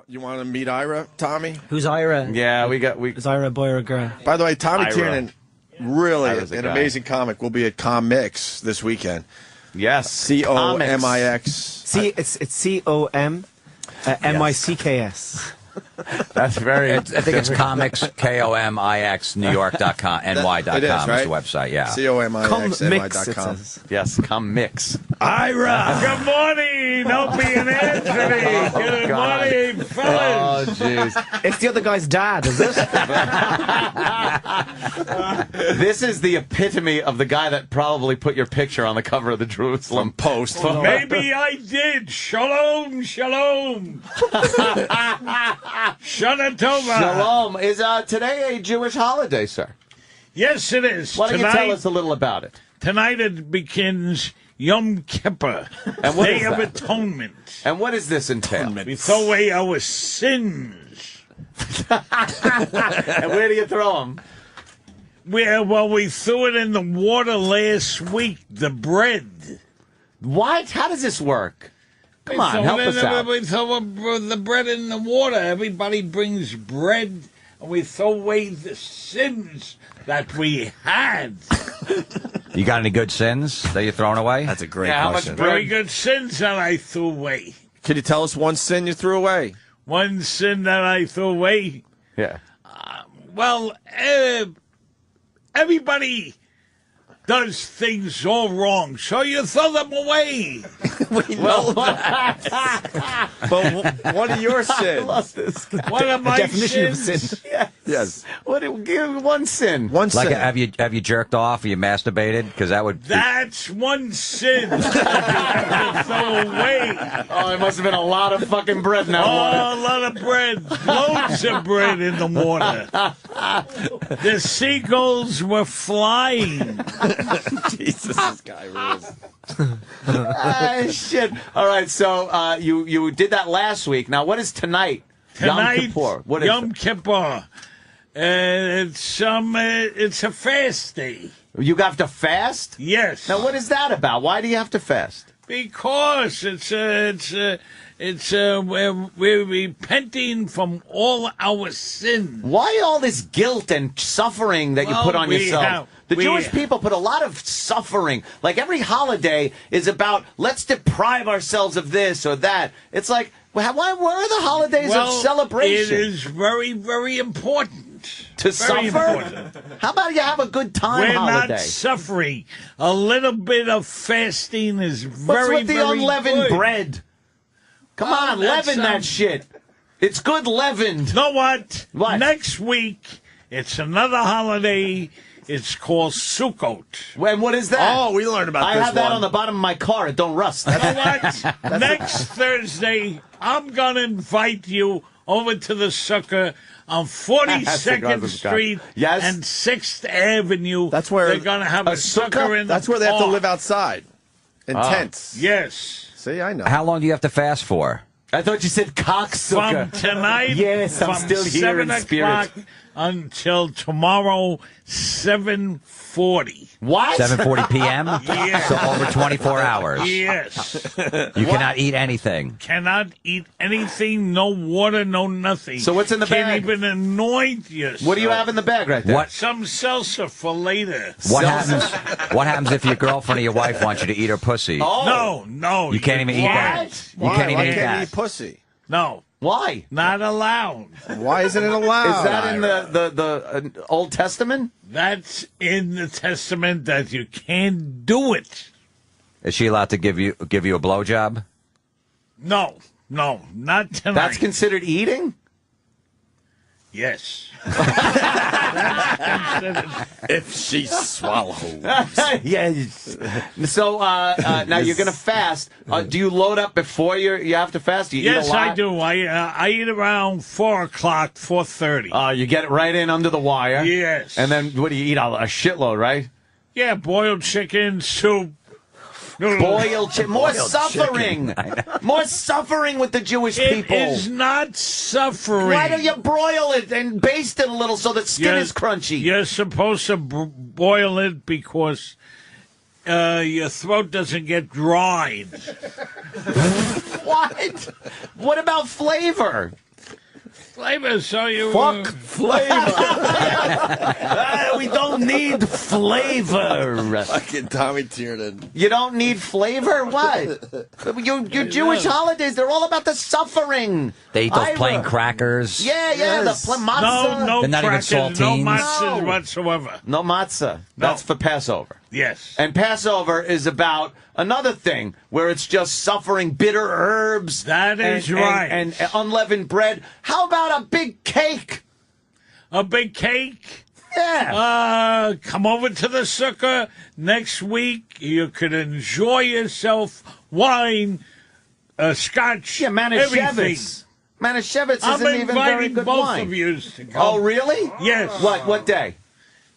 You want to meet Ira, Tommy? Who's Ira? Yeah, Is Ira a boy or a girl? By the way, Tommy Tiernan, really an guy. amazing comic. Will be at Comics this weekend. Yes. COMIX. See, it's COMMICKS. That's very. I think it's comics, KOMIX, NewYork.com, NY.com It is, right? is the website, yeah. COMIXNY.com. Yes, come mix. Ira, good morning, Opie and Anthony. Good morning, fellas. Oh, jeez. It's the other guy's dad, is it? This is the epitome of the guy that probably put your picture on the cover of the Jerusalem Post. Maybe I did. Shalom, shalom. Shana Tova. Shalom. Is today a Jewish holiday, sir? Yes, it is. Why don't you tell us a little about it? Tonight it begins Yom Kippur, And what Day is of that? Atonement. And what does this entail? We throw away our sins. And where do you throw them? We threw it in the water last week, the bread. What? How does this work? Come on, help us out. We throw the bread in the water. Everybody brings bread, and we throw away the sins that we had. You got any good sins that you're throwing away? That's a great Yeah, how much question. bread? Very good sins that I threw away. Can you tell us one sin you threw away? One sin that I threw away. Yeah. Well, everybody does things all wrong, so you throw them away. We know that. But what are your sins? What am I Definition of sins? sin. Yes. Give one sin. One Like, sin. have you jerked off? Or you masturbated? Because that would. That's one sin that you have to throw away. Oh, it must have been a lot of fucking bread in that water. Oh, a lot of bread. Loads of bread in the water. The seagulls were flying. Jesus, this guy rules. Shit. All right, so you did that last week. Now, what is tonight? Tonight, Yom Kippur. What is Yom Kippur. It's a fast day. You have to fast? Yes. Now, what is that about? Why do you have to fast? Because we're repenting from all our sins. Why all this guilt and suffering that you put on yourself? The Jewish people put a lot of suffering. Like every holiday is about, let's deprive ourselves of this or that. It's like, where are the holidays of celebration? It is very, very important. To Very suffer? important. How about you have a good time We're holiday? not suffering. A little bit of fasting is What's very, with the very unleavened good. bread? Come Well, on, that's, leaven that shit. It's good leavened. You know what? What? Next week, it's another holiday. It's called Sukkot. And what is that? Oh, we learned about I this have that one. on the bottom of my car. It don't rust. You know what? Next Thursday, I'm going to invite you over to the Sukkot on 42nd Street Yes. and 6th Avenue. That's where they're going to have a sukkah? Sukkot in the That's where they have to park. live outside. In tents. Yes. See, I know. How long do you have to fast for? I thought you said From cocksucker. tonight, Yes, I'm from still here 7 in spirit. o'clock until tomorrow, 7:40. What? 7:40 p.m. Yeah. So over 24 hours. Yes. You cannot eat anything. Cannot eat anything, no water, no nothing. So what's in the Can't bag? even anoint yourself. What do you have in the bag right there? What? Some salsa for later. What happens? What happens if your girlfriend or your wife wants you to eat her pussy? Oh. No. You can't even eat that. What? You can't even Why eat can't that. you eat pussy? No, Why? not allowed. Why isn't it allowed? Is that in Ira? the Old Testament? That's in the Testament that you can't do it. Is she allowed to give you a blowjob? No, not tonight. That's considered eating? Yes. That's considered. If she swallows. Yes. So now you're going to fast. Do you load up before you have to fast? Do you eat Yes, a lot? I do. I eat around 4 o'clock, 4:30. You get it right in under the wire. Yes. And then what do you eat? A shitload, right? Yeah, boiled chicken, soup. Boiled chicken. More suffering. More suffering with the Jewish It people. is not suffering. Why don't you broil it and baste it a little so the skin is crunchy? You're supposed to boil it because your throat doesn't get dried. What? What about flavor? Flavor, so you... Fuck flavor. We don't need flavor. Fucking Tommy Tiernan. You don't need flavor? What? Your Jewish holidays, they're all about the suffering. They eat those Ira. plain crackers. Yeah, Yes. the matzah. No They're not even crackers, no saltines. matzahs No. whatsoever. No matzah. That's for Passover. Yes. And Passover is about another thing where it's just suffering, bitter herbs. That is and, right. And unleavened bread. How about a big cake? A big cake. Yeah. Come over to the sukkah next week. You can enjoy yourself. Wine, scotch, Yeah, everything. Manischewitz. Manischewitz I'm isn't even very inviting good both wine. of you to come. Oh, really? Yes. What day?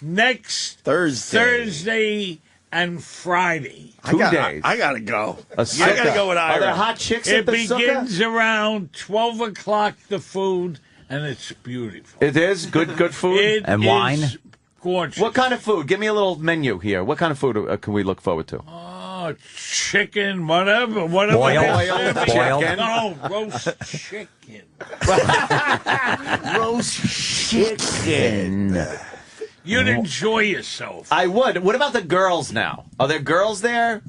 Next Thursday. Thursday and Friday. 2 days. I gotta go. A I gotta go with Are there Ira. hot chicks It at the begins sukkah? around 12 o'clock, the food, and it's beautiful. It is good food. It And is wine? gorgeous. What kind of food? Give me a little menu here. What kind of food can we look forward to? Oh, chicken, whatever. Boiled? they serve you. Boiled? No, roast chicken. Roast chicken. You'd enjoy yourself. I would. What about the girls now? Are there girls there?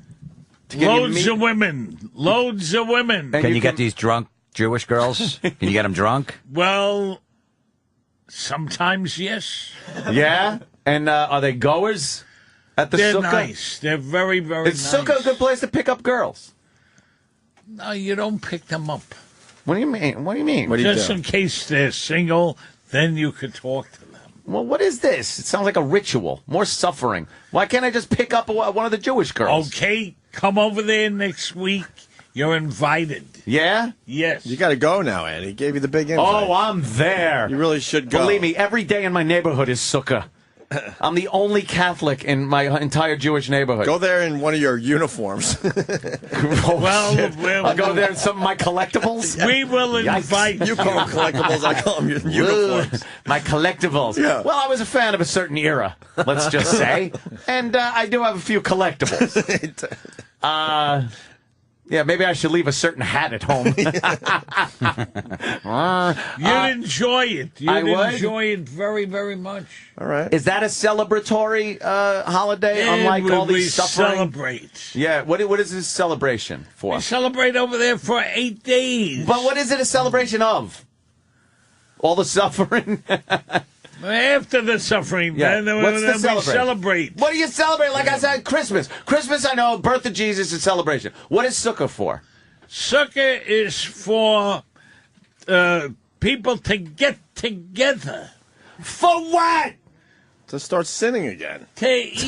Can you Loads meet- of women. Loads of women. And Can you you get can- these drunk Jewish girls? Can you get them drunk? Well, sometimes yes. Yeah? And are they goers at the They're sukkah? nice. They're very, very Is nice. sukkah a good place to pick up girls? No, you don't pick them up. What do you mean? What do you mean? What do you Just do? in case they're single, then you could talk to them. Well, what is this? It sounds like a ritual. More suffering. Why can't I just pick up one of the Jewish girls? Okay, come over there next week. You're invited. Yeah? Yes. You gotta go now, Andy. He gave you the big invite. Oh, I'm there. You really should go. Believe me, every day in my neighborhood is sukkah. I'm the only Catholic in my entire Jewish neighborhood. Go there in one of your uniforms. Oh, Well, shit. we'll- I'll go there in some of my collectibles. We will invite You call them collectibles, I call them uniforms. My collectibles. Yeah. Well, I was a fan of a certain era, let's just say. And I do have a few collectibles. Yeah, maybe I should leave a certain hat at home. You'd enjoy it. I You'd would? enjoy it very, very much. All right. Is that a celebratory holiday, unlike And all we these suffering? celebrate. Yeah, what is this celebration for? We celebrate over there for 8 days. But what is it a celebration of? All the suffering? After the suffering, Yeah. then, What's the then we celebration? celebrate. What do you celebrate? Like I said, Christmas. Christmas, I know, birth of Jesus is celebration. What is Sukkah for? Sukkah is for people to get together, For what? To start sinning again. to eat,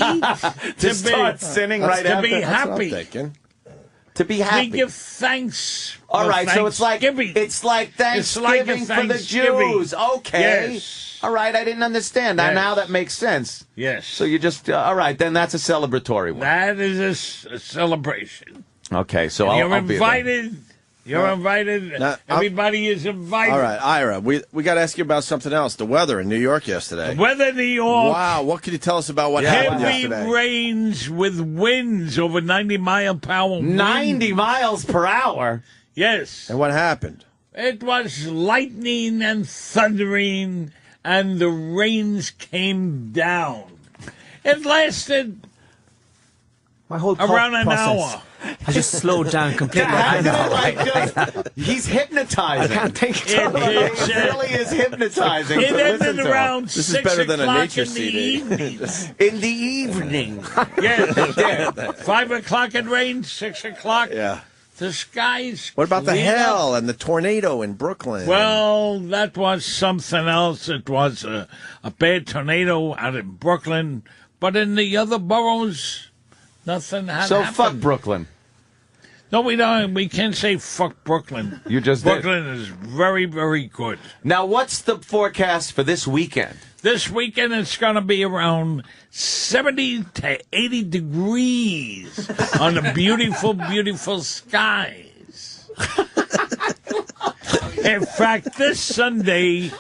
To start sinning right to after. be That's what I'm happy. thinking. To be We happy. give thanks. All for right, so it's like Thanksgiving. Thanksgiving It's like a for the Thanksgiving. Jews. Okay. Yes. All right, I didn't understand. Yes. Now that makes sense. Yes. So you just all right, then that's a celebratory one. That is a celebration. Okay, so You're I'll be there. invited. You're invited. Now, Everybody is invited. All right, Ira, we got to ask you about something else. The weather in New York yesterday. Weather, New York. Wow, what can you tell us about what happened Heavy yesterday? rains with winds over 90-mile-per-hour. wind. 90 miles per hour. Yes. And what happened? It was lightning and thundering, and the rains came down. It lasted My whole thought around an process hour. has just slowed down completely. He's hypnotizing. I can't think. It He really is hypnotizing. It Listen ended to him. around This is 6 better than a o'clock nature in the CD. evening. In the evening. Yes, it did. 5 o'clock it rained, 6 o'clock. Yeah. The skies. What about the cleared up. hail and the tornado in Brooklyn? Well, that was something else. It was a bad tornado out in Brooklyn, but in the other boroughs, nothing had So happened. fuck Brooklyn. No, we don't. We can't say fuck Brooklyn. You just did. Brooklyn is very, very good. Now, what's the forecast for this weekend? This weekend it's going to be around 70 to 80 degrees on the beautiful, beautiful skies. In fact, this Sunday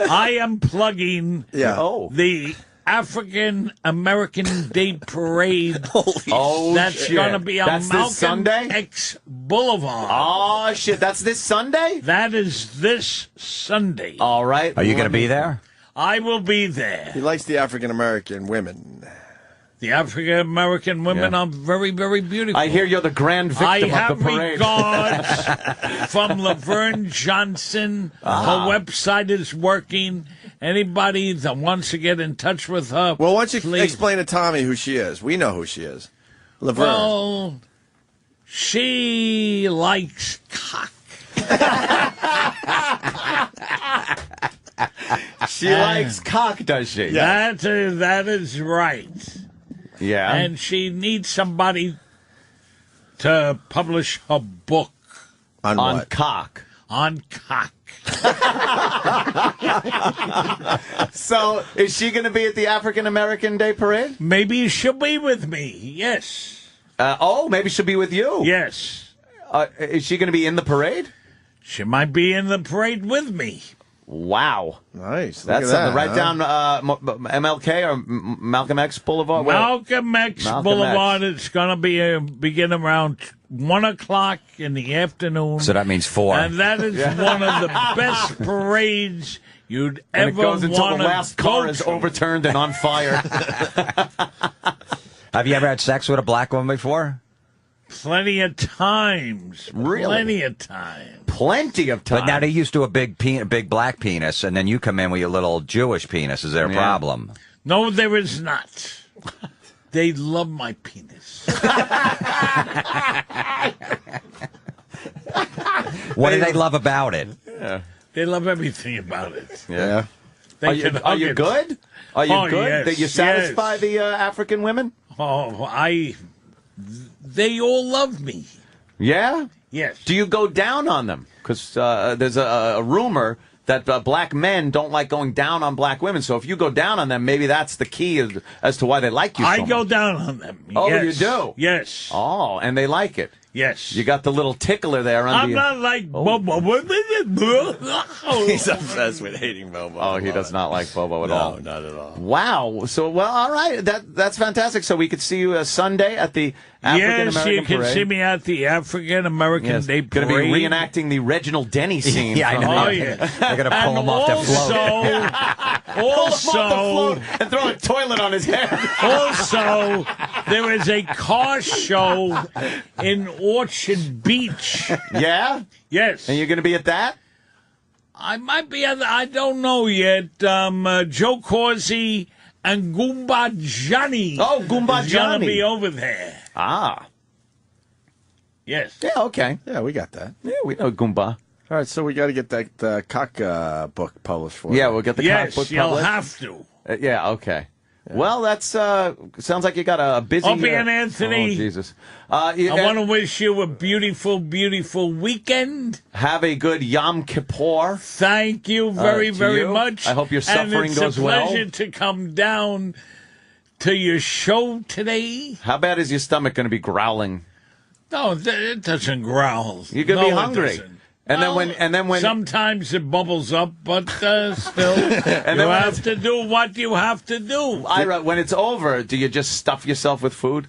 I am plugging yeah. Oh. the African American Day Parade. Oh, That's shit. going to be on That's this Malcolm Sunday? X Boulevard. Oh, shit. That's this Sunday? That is this Sunday. All right. Are you going to be there? I will be there. He likes the African American women. The African American women are very, very beautiful. I hear you're the grand I victim have of the parade. regards from Laverne Johnson. Her website is working. Anybody that wants to get in touch with her, Well, why don't you please. explain to Tommy who she is? We know who she is. Laverne. Well, she likes cock. She likes cock, does she? That is right. Yeah. And she needs somebody to publish her book On on what? cock. on cock. So, is she going to be at the African American Day Parade? Maybe she'll be with me. Yes. Maybe she'll be with you. Yes. Is she going to be in the parade? She might be in the parade with me. Wow. Nice. Look That's at that, something. Right huh? down MLK or Malcolm X Boulevard? Where? Malcolm X Malcolm Boulevard. X. It's going to be begin around 1 o'clock in the afternoon. So that means 4. And that is one of the best parades you'd And ever it goes until the want last to car go is to. overturned and on fire. Have you ever had sex with a black woman before? Plenty of times. Really? Plenty of times. Plenty of time. But now they used to a big black penis, and then you come in with your little Jewish penis. Is there a problem? No, there is not. They love my penis. What do they love about it? They love everything about it. Yeah. They Are you, can are hug you it. good? Are you Oh, good? yes, That you satisfy yes. the African women? Oh, they all love me. Yeah? Yes. Do you go down on them? Because there's a rumor that black men don't like going down on black women. So if you go down on them, maybe that's the key as to why they like you so I go much. down on them. Oh, yes. you do? Yes. Oh, and they like it. Yes. You got the little tickler there under I'm you. not like Bobo. He's obsessed with hating Bobo. Oh, he does not like Bobo at all. No, not at all. Wow. So, well, all right. That's fantastic. So we could see you Sunday at the African Yes, American you can Parade. see me at the African American Day Going Parade. to be reenacting the Reginald Denny scene. Yeah, I from know. Oh, yeah. They're going to pull him off their float. Also, and throw a toilet on his head. also, there is a car show in Orchard Beach. Yeah? Yes. And you're going to be at that? I might be at I don't know yet. Joe Corsi and Goomba Johnny. Oh, Goomba is gonna Johnny. be over there. Ah. Yes. Yeah, okay. Yeah, we got that. Yeah, we know Goomba. All right, so we got to get that cock book published for Yeah, you. we'll get the Yes, comic book you'll published. have to. Yeah, okay. Well, that's sounds like you got a busy. Opie and Anthony. Oh, Jesus. I want to wish you a beautiful, beautiful weekend. Have a good Yom Kippur. Thank you very, to very you. much. I hope your suffering goes and well. it's a pleasure to come down to your show today. How bad is your stomach going to be growling? No, it doesn't growl. You're going to No, be it hungry. doesn't. And Well, then when sometimes it bubbles up, but still, you then when have to do what you have to do. Ira, when it's over, do you just stuff yourself with food?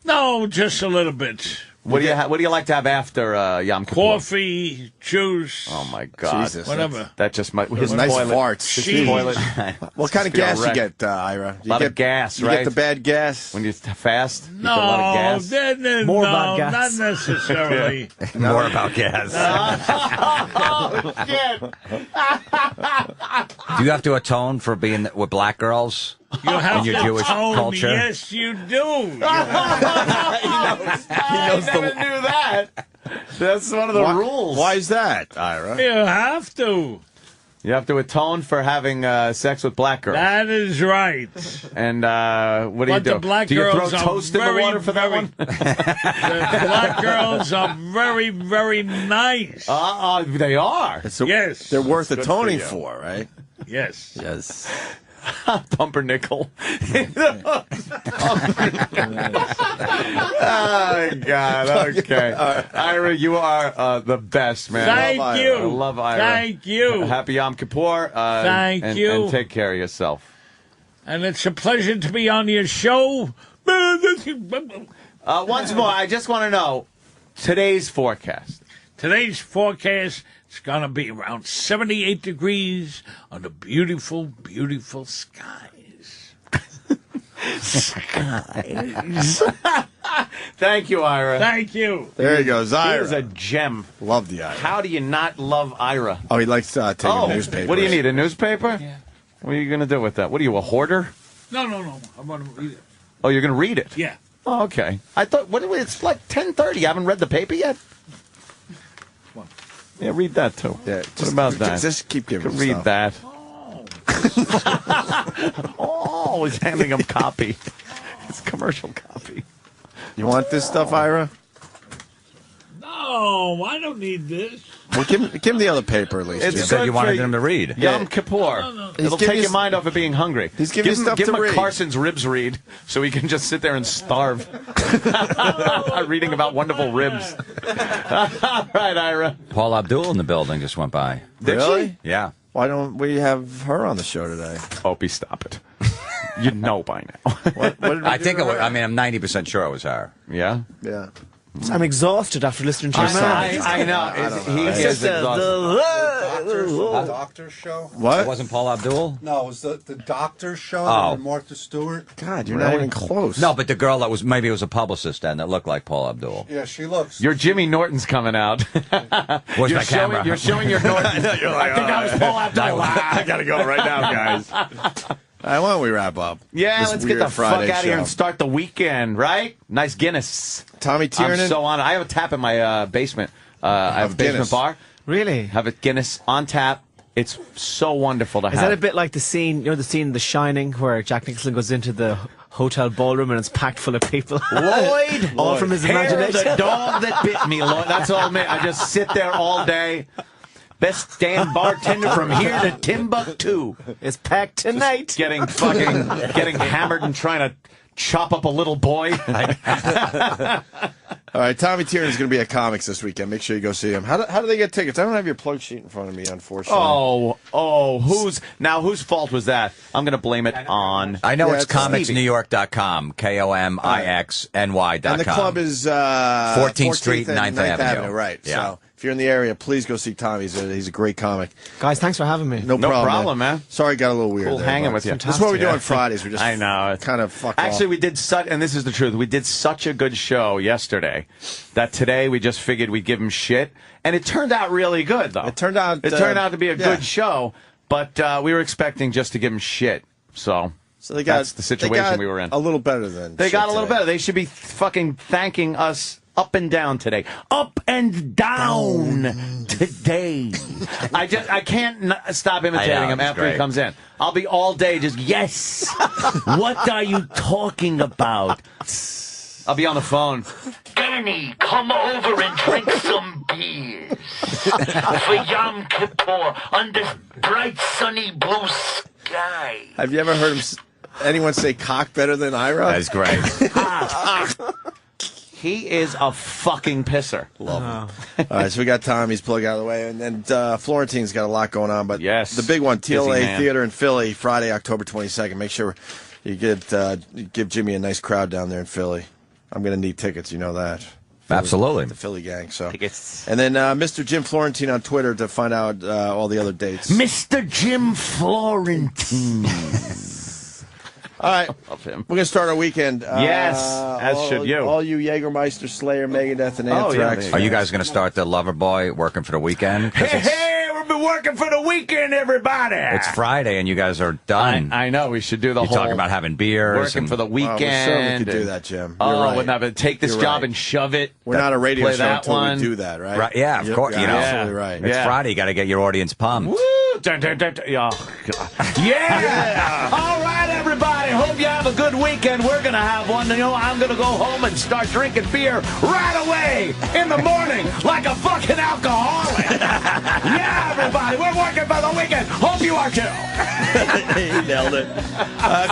No, just a little bit. What do you like to have after Yom Kippur? Coffee, juice, Oh my God! Jesus. whatever. That just might his Nice toilet. farts. His Jeez. toilet. What kind of Just be a gas you wreck. get, Ira? You Lot get of gas, you right? get the bad gas. When you fast, you get a No, lot of gas. More no, about gas. not necessarily. More about gas. Oh shit! Do you have to atone for being with black girls? You have In your to Jewish tone. culture? Yes, you do. I never knew that. That's one of the rules. Why is that, Ira? You have to. You have to atone for having sex with black girls. That is right. And what do you But do? the black do you throw girls are toast in the very, water for that very- one? The black girls are very, very nice. They are. Yes. They're worth That's good atoning for you. for, right? Yes. Yes. Pumpernickel. Oh, God. Okay. Ira, you are the best, man. Thank you. I love Ira. Thank you. Happy Yom Kippur. Thank you. And take care of yourself. And it's a pleasure to be on your show. Once more, I just want to know today's forecast. Today's forecast is going to be around 78 degrees on the beautiful, beautiful skies. Thank you, Ira. Thank you. There he goes, He Ira. is a gem. Love the Ira. How do you not love Ira? Oh, he likes taking newspapers. What do you need, a newspaper? Yeah. What are you going to do with that? What are you, a hoarder? No. I'm going to read it. Oh, you're going to read it? Yeah. Oh, okay. I thought, it's like 10:30. You haven't read the paper yet? What? Yeah, read that, too. Yeah, What about that? Just keep giving him Read stuff. that. Oh, he's handing him copy. It's commercial copy. You want this stuff, Ira? No, I don't need this. Well, give him the other paper at least. It's You Jim. said good you wanted for him to read. Yom Kippur. No. It'll He's giving take you your mind off of being hungry. He's giving you stuff give to him a read. Carson's ribs read so he can just sit there and starve. Reading about wonderful ribs. All right, Ira. Paul Abdul in the building just went by. Did Really? she? Yeah. Why don't we have her on the show today? Opie, stop it. You know by now. What did we I do think to it was, her? I'm 90% sure it was her. Yeah? Yeah. I'm exhausted after listening to your man. I know. He It's is exhausted. Doctor's show? It What? wasn't Paul Abdul? No, it was the doctor's show Oh. with Martha Stewart. God, you're not even close. No, but the girl that was, maybe it was a publicist then that looked like Paul Abdul. Yeah, she looks. Your Jimmy Norton's coming out. Where's my camera? You're showing your Norton. You're like, I think that was Paul Abdul. I gotta go right now, guys. All right, why don't we wrap up? Yeah, this let's get weird the Friday fuck out of here show? and start the weekend, right? Nice Guinness. Tommy I'm Tiernan. so on it. I have a tap in my basement. I have a basement Guinness. bar. Really? Have a Guinness on tap. It's so wonderful to have. Is that a bit like the scene, the scene in The Shining where Jack Nicholson goes into the hotel ballroom and it's packed full of people? Lloyd? All from his Hair of imagination. the dog that bit me, Lloyd. That's all me. I just sit there all day. Best damn bartender from here to Timbuktu. It's packed tonight. Getting hammered and trying to chop up a little boy. All right, Tommy Tiernan is going to be at Comics this weekend. Make sure you go see him. How do they get tickets? I don't have your plug sheet in front of me, unfortunately. Whose fault was that? I'm going to blame it on. I know Yeah, it's it's comicsnewyork.com, KOMIXNY.com. And the club is 14th Street, and 9th Avenue. Right. Yeah. So if you're in the area, please go see Tommy. He's a great comic. Guys, thanks for having me. No problem, man. Sorry, it got a little weird. Cool there, hanging but with you. This is what we do Yeah. on Fridays. We just I know. kind of fuck Actually, off. we did such, and this is the truth, we did such a good show yesterday that today we just figured we'd give him shit. And it turned out really good, though. It turned out to be a yeah. good show, but we were expecting just to give him shit. So they got, that's the situation they got we were in. A little better than They shit got a little today. better. They should be fucking thanking us up and down today. Up and down today. I can't stop imitating I know, him it's after he great. comes in. I'll be all day just, yes. What are you talking about? I'll be on the phone. Danny, come over and drink some beers. For Yom Kippur on this bright sunny blue sky. Have you ever heard anyone say cock better than Ira? That's great. He is a fucking pisser. Love him. All right, so we got Tommy's plug out of the way, and Florentine's got a lot going on. But Yes. the big one, Busy TLA man. Theater in Philly, Friday, October 22nd. Make sure you give Jimmy a nice crowd down there in Philly. I'm going to need tickets, you know that. Absolutely. The Philly gang. So. Tickets. And then Mr. Jim Florentine on Twitter to find out all the other dates. Mr. Jim Florentine. All right, Love him. we're going to start our weekend. Yes, as should you. All you Jägermeister, Slayer, Megadeth, and Oh, yeah, Anthrax. there Are you guys going to start the Loverboy working for the weekend? 'Cause Hey, we'll be working for the weekend, everybody. it's Friday and you guys are done. I know. We should do the You're whole talking about having beers. working and- for the Well, weekend. we certainly could do and- that, Jim. Oh, You're right. wouldn't have it. Take this You're job right. and shove it. We're not a radio Play show that until one. we do that, right? Right, yeah, of course, you know. absolutely right. It's Yeah. Friday. You got to get your audience pumped. Woo! Dun, dun, dun, dun. Oh, God. Yeah! All right, everybody. Hope you have a good weekend. We're going to have one. You know, I'm going to go home and start drinking beer right away in the morning like a fucking alcoholic. Yeah, everybody. We're working for the weekend. Hope you are too. He nailed it.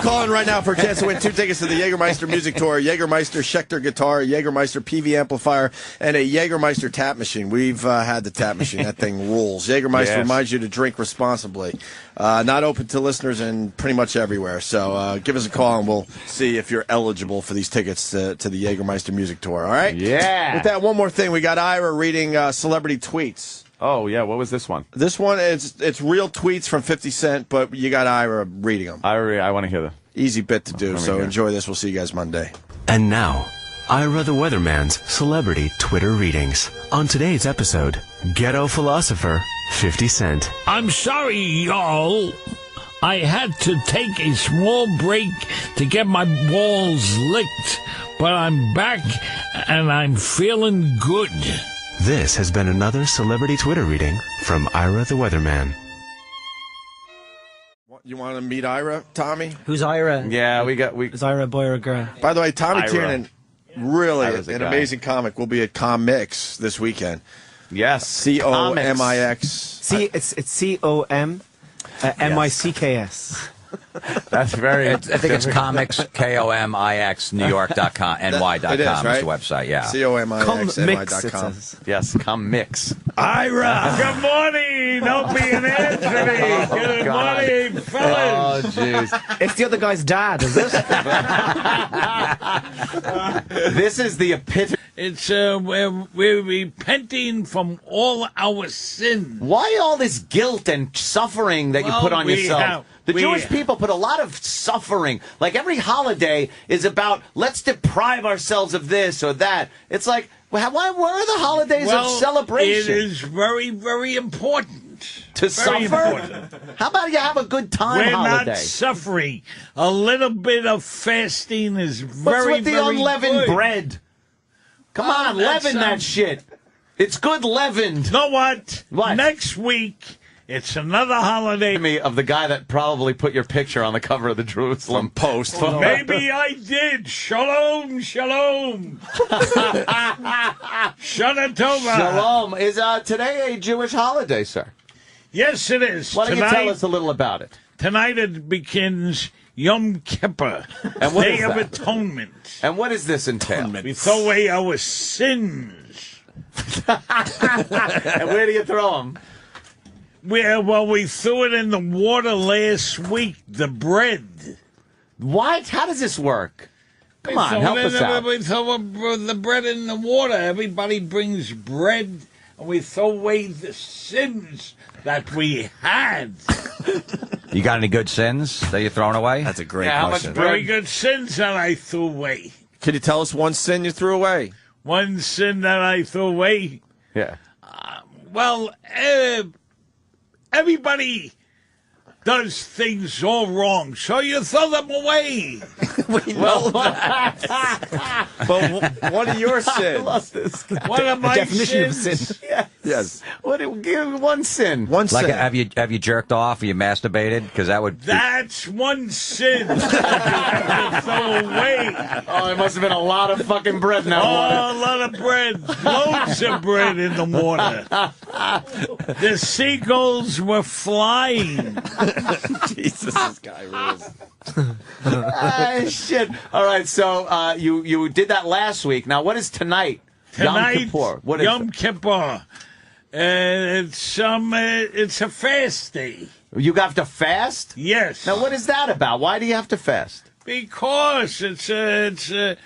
Call in right now for a chance to win 2 tickets to the Jägermeister Music Tour, Jägermeister Schecter guitar, Jägermeister PV amplifier, and a Jägermeister tap machine. We've had the tap machine. That thing rules. Jägermeister Yes. reminds you to drink responsibly. Not open to listeners and pretty much everywhere. So So give us a call and we'll see if you're eligible for these tickets to the Jägermeister Music Tour. All right? Yeah. With that, one more thing. We got Ira reading celebrity tweets. Oh, yeah. What was this one? This one, it's real tweets from 50 Cent, but you got Ira reading them. I want to hear that. Easy bit to do, so enjoy this. We'll see you guys Monday. And now, Ira the Weatherman's celebrity Twitter readings. On today's episode, Ghetto Philosopher 50 Cent. I'm sorry, y'all. I had to take a small break to get my balls licked, but I'm back and I'm feeling good. This has been another celebrity Twitter reading from Ira the Weatherman. You want to meet Ira, Tommy? Who's Ira? Yeah, Is Ira a boy or a girl? By the way, Tommy Ira. Tiernan, really Ira's a an guy. amazing comic. Will be at Comics this weekend. Yes. COMIX. See, it's COM MICKS. That's very. I think it's comics, KOMIX, NewYork.com, NY.com It is, right? is the website, yeah. Mix, it COMIX.com. says. Yes, come mix. Ira, good morning. Opie and Anthony. Good morning, fellas. Oh, jeez. It's the other guy's dad, is it? This is the epitome. It's we're repenting from all our sins. Why all this guilt and suffering that you Well, put on we yourself? have- The we- Jewish people put a lot of suffering. Like every holiday is about let's deprive ourselves of this or that. It's like, where are the holidays of celebration? It is very, very important. To Very suffer? important. How about you have a good time We're holiday? not suffering. A little bit of fasting is What's very, with the very unleavened good. bread? Come Oh, on, that's, leaven that shit. It's good leavened. You know what? What? Next week, it's another holiday. Me of the guy that probably put your picture on the cover of the Jerusalem Post. Maybe I did. Shalom, shalom. Shana Tova. Shalom. Is today a Jewish holiday, sir? Yes, it is. Why don't you tell us a little about it? Tonight it begins Yom Kippur, And what Day is of that? Atonement. And what does this entail? We throw away our sins. And where do you throw them? We threw it in the water last week, the bread. What? How does this work? Come We on, throw help it us in- out. We throw the bread in the water. Everybody brings bread, and we throw away the sins that we had. You got any good sins that you're throwing away? That's a great Yeah, how much question. bread? Very good sins that I threw away. Can you tell us one sin you threw away? One sin that I threw away. Yeah. Well, everybody does things all wrong, so you throw them away. We know that. But what are your sins? One of my Definition of sins. sin. Yes. Give one sin. One Like, sin. have you jerked off? Or you masturbated? Because that would. That's one sin that you have to throw away. Oh, there must have been a lot of fucking bread in that water. Oh, a lot of bread. Loads of bread in the water. The seagulls were flying. Jesus, this guy rules. Shit. All right, so you did that last week. Now, what is tonight? Tonight, Yom Kippur. What is Yom it? Kippur. It's a fast day. You have to fast? Yes. Now, what is that about? Why do you have to fast? Because it's a